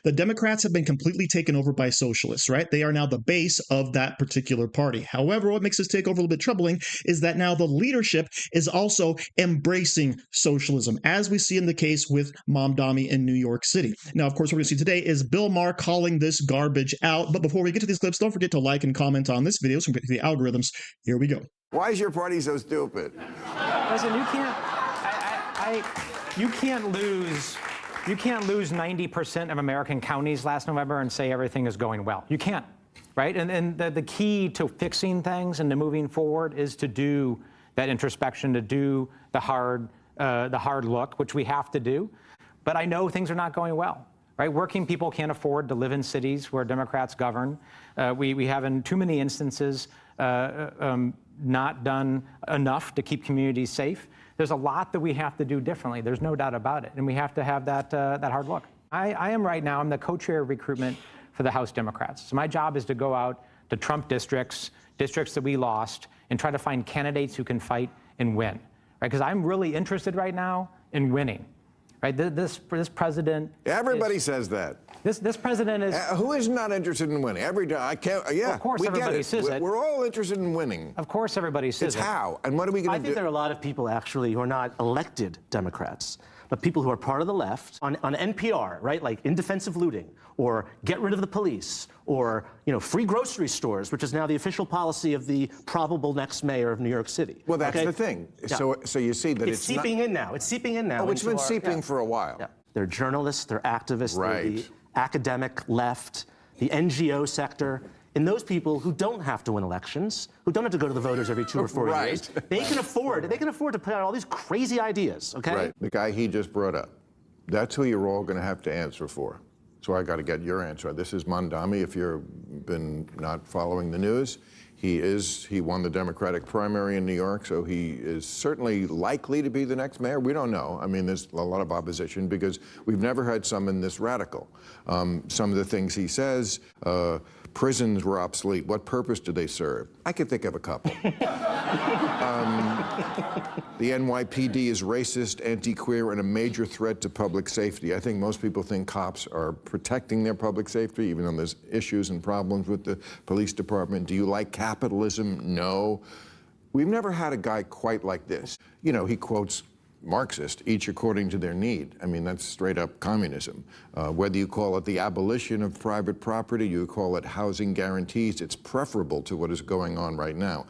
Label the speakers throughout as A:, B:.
A: The Democrats have been completely taken over by socialists, right? They are now the base of that particular party. However, what makes this takeover a little bit troubling is that now the leadership is also embracing socialism, as we see in the case with Mamdani in New York City. Now, of course, what we're going to see today is Bill Maher calling this garbage out. But before we get to these clips, don't forget to like and comment on this video so we can get to the algorithms. Here we go.
B: Why is your party so stupid?
C: Listen, you can't lose 90% of American counties last November and say everything is going well. You can't, right? And the key to fixing things and to moving forward is to do that introspection, to do the hard look, which we have to do. But I know things are not going well, right? Working people can't afford to live in cities where Democrats govern. We have in too many instances not done enough to keep communities safe. There's a lot that we have to do differently. There's no doubt about it. And we have to have that hard look. I am right now, I'm the co-chair of recruitment for the House Democrats. So my job is to go out to Trump districts that we lost, and try to find candidates who can fight and win, right? Because I'm really interested right now in winning, right? This president.
B: Everybody says that.
C: This president is.
B: Who is not interested in winning? Every day, I can't. Yeah,
C: well, of course, everybody says it.
B: We're all interested in winning.
C: Of course, everybody says
B: it. It's how, and what are we going to do?
D: I think there are a lot of people actually who are not elected Democrats, but people who are part of the left on NPR, right? Like in defense of looting, or get rid of the police, or free grocery stores, which is now the official policy of the probable next mayor of New York City.
B: Well, that's the thing. Yeah. So you see that
D: it's seeping in now. It's seeping in now.
B: Oh, it's been seeping for a while.
D: Yeah. They're journalists. They're activists.
B: Right.
D: They're the academic left, the NGO sector. And those people who don't have to win elections, who don't have to go to the voters every 2 or 4 years, they can afford to put out all these crazy ideas, okay?
B: Right, the guy he just brought up. That's who you're all going to have to answer for. So I got to get your answer. This is Mamdani, if you've been not following the news. He won the Democratic primary in New York, so he is certainly likely to be the next mayor. We don't know. I mean, there's a lot of opposition because we've never had someone this radical. Some of the things he says, prisons were obsolete. What purpose do they serve? I could think of a couple. The NYPD is racist, anti-queer, and a major threat to public safety. I think most people think cops are protecting their public safety, even though there's issues and problems with the police department. Do you like capitalism? No. We've never had a guy quite like this. He quotes Marxist, each according to their need. I mean, that's straight up communism. Whether you call it the abolition of private property, you call it housing guarantees, it's preferable to what is going on right now.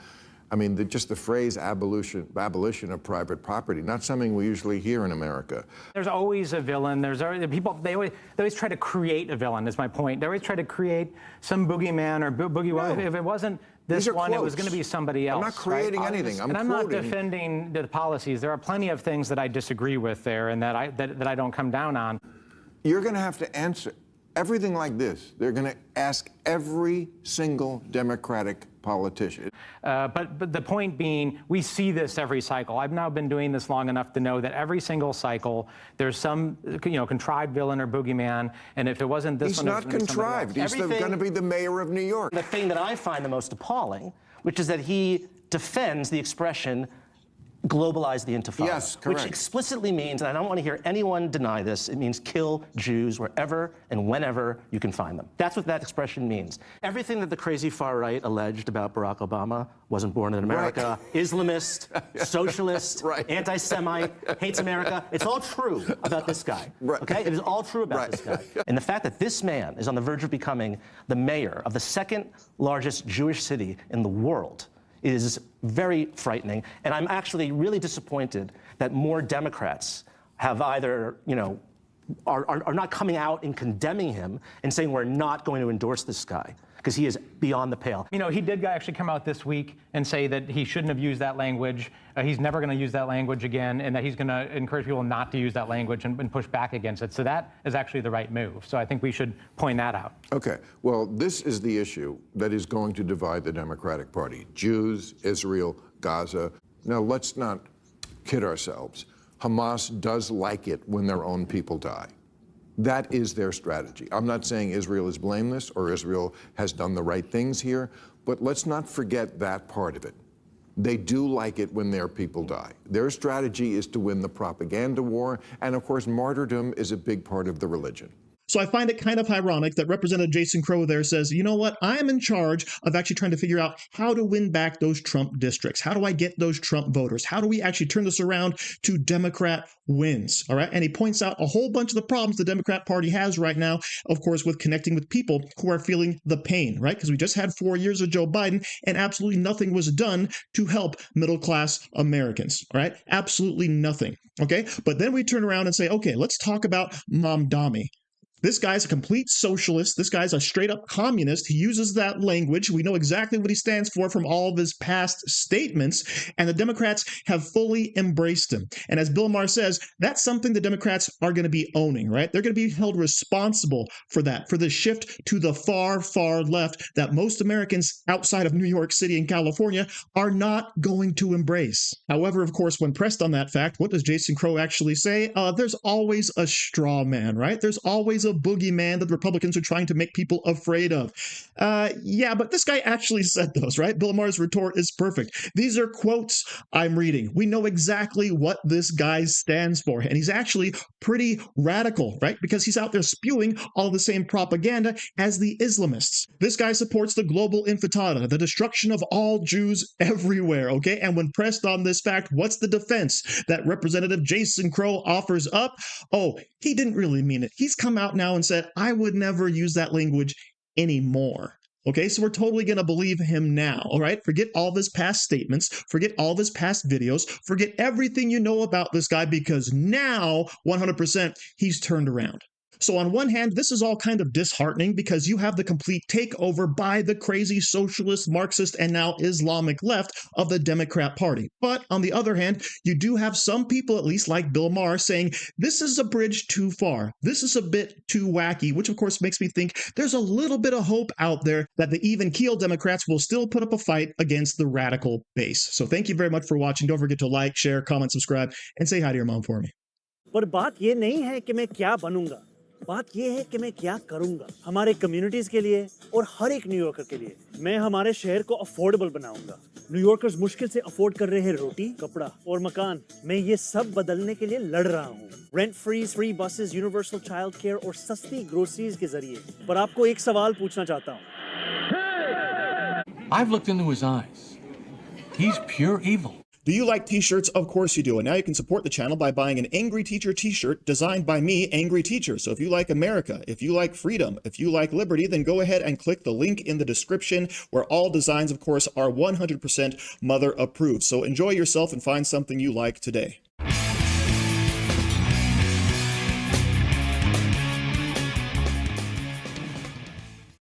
B: I mean, just the phrase abolition of private property, not something we usually hear in America.
C: There's always a villain. There's people, they always try to create a villain, is my point. They always try to create some boogeyman or boogie. No. If it wasn't this one,
B: quotes.
C: It was going to be somebody else.
B: I'm not creating anything.
C: I'm not defending the policies. There are plenty of things that I disagree with there and that I don't come down on.
B: You're going to have to answer everything like this. They're going to ask every single Democratic politician.
C: But the point being, we see this every cycle. I've now been doing this long enough to know that every single cycle, there's some contrived villain or boogeyman, and if it wasn't this one,
B: he's not contrived. He's going to be the mayor of New York.
D: The thing that I find the most appalling, which is that he defends the expression globalize the Intifada.
B: Yes, correct.
D: Which explicitly means, and I don't want to hear anyone deny this, it means kill Jews wherever and whenever you can find them. That's what that expression means. Everything that the crazy far right alleged about Barack Obama, wasn't born in America, Islamist, socialist, anti-Semite, hates America, it's all true about this guy, okay? It is all true about this guy. And the fact that this man is on the verge of becoming the mayor of the second largest Jewish city in the world is very frightening. And I'm actually really disappointed that more Democrats have either, are not coming out and condemning him and saying we're not going to endorse this guy because he is beyond the pale.
C: He did actually come out this week and say that he shouldn't have used that language. He's never going to use that language again, and that he's going to encourage people not to use that language and push back against it. So that is actually the right move. So I think we should point that out.
B: Okay. Well, this is the issue that is going to divide the Democratic Party. Jews, Israel, Gaza. Now, let's not kid ourselves. Hamas does like it when their own people die. That is their strategy. I'm not saying Israel is blameless or Israel has done the right things here, but let's not forget that part of it. They do like it when their people die. Their strategy is to win the propaganda war, and of course, martyrdom is a big part of the religion.
A: So I find it kind of ironic that Representative Jason Crow there says, you know what, I am in charge of actually trying to figure out how to win back those Trump districts. How do I get those Trump voters? How do we actually turn this around to Democrat wins? All right. And he points out a whole bunch of the problems the Democrat Party has right now, of course, with connecting with people who are feeling the pain, right? Because we just had 4 years of Joe Biden and absolutely nothing was done to help middle class Americans, all right? Absolutely nothing. Okay. But then we turn around and say, okay, let's talk about Mamdani. This guy's a complete socialist. This guy's a straight up communist. He uses that language. We know exactly what he stands for from all of his past statements. And the Democrats have fully embraced him. And as Bill Maher says, that's something the Democrats are going to be owning, right? They're going to be held responsible for that, for the shift to the far, far left that most Americans outside of New York City and California are not going to embrace. However, of course, when pressed on that fact, what does Jason Crow actually say? There's always a straw man, right? There's always a boogeyman that the Republicans are trying to make people afraid of. Yeah, but this guy actually said those, right? Bill Maher's retort is perfect. These are quotes I'm reading. We know exactly what this guy stands for, and he's actually pretty radical, right? Because he's out there spewing all the same propaganda as the Islamists. This guy supports the global intifada, the destruction of all Jews everywhere, okay? And when pressed on this fact, what's the defense that Representative Jason Crow offers up? Oh, he didn't really mean it. He's come out now and said, I would never use that language anymore. Okay, so we're totally going to believe him now, all right? Forget all of his past statements, forget all of his past videos, forget everything you know about this guy because now, 100%, he's turned around. So on one hand, this is all kind of disheartening because you have the complete takeover by the crazy socialist, Marxist, and now Islamic left of the Democrat Party. But on the other hand, you do have some people, at least like Bill Maher, saying this is a bridge too far. This is a bit too wacky, which of course makes me think there's a little bit of hope out there that the even keel Democrats will still put up a fight against the radical base. So thank you very much for watching. Don't forget to like, share, comment, subscribe, and say hi to your mom for me.
E: पर बात ये नहीं है कि मैं क्या बनूंगा, बात ये है कि मैं क्या करूंगा हमारे कम्युनिटीज के लिए और हर एक न्यूयॉर्कर के लिए। मैं हमारे शहर को अफोर्डेबल बनाऊंगा। न्यूयॉर्कर्स मुश्किल से अफोर्ड कर रहे हैं रोटी, कपड़ा और मकान। मैं ये सब बदलने के लिए लड़ रहा हूँ। Rent free buses, universal child care और सस्ती ग्रोसरीज के जरिए। पर आपको एक सवाल पूछना चाहता हूँ।
F: I've looked into his eyes. He's pure evil.
A: Do you like t-shirts? Of course you do. And now you can support the channel by buying an Angry Teacher t-shirt designed by me, Angry Teacher. So if you like America, if you like freedom, if you like liberty, then go ahead and click the link in the description where all designs, of course, are 100% mother approved. So enjoy yourself and find something you like today.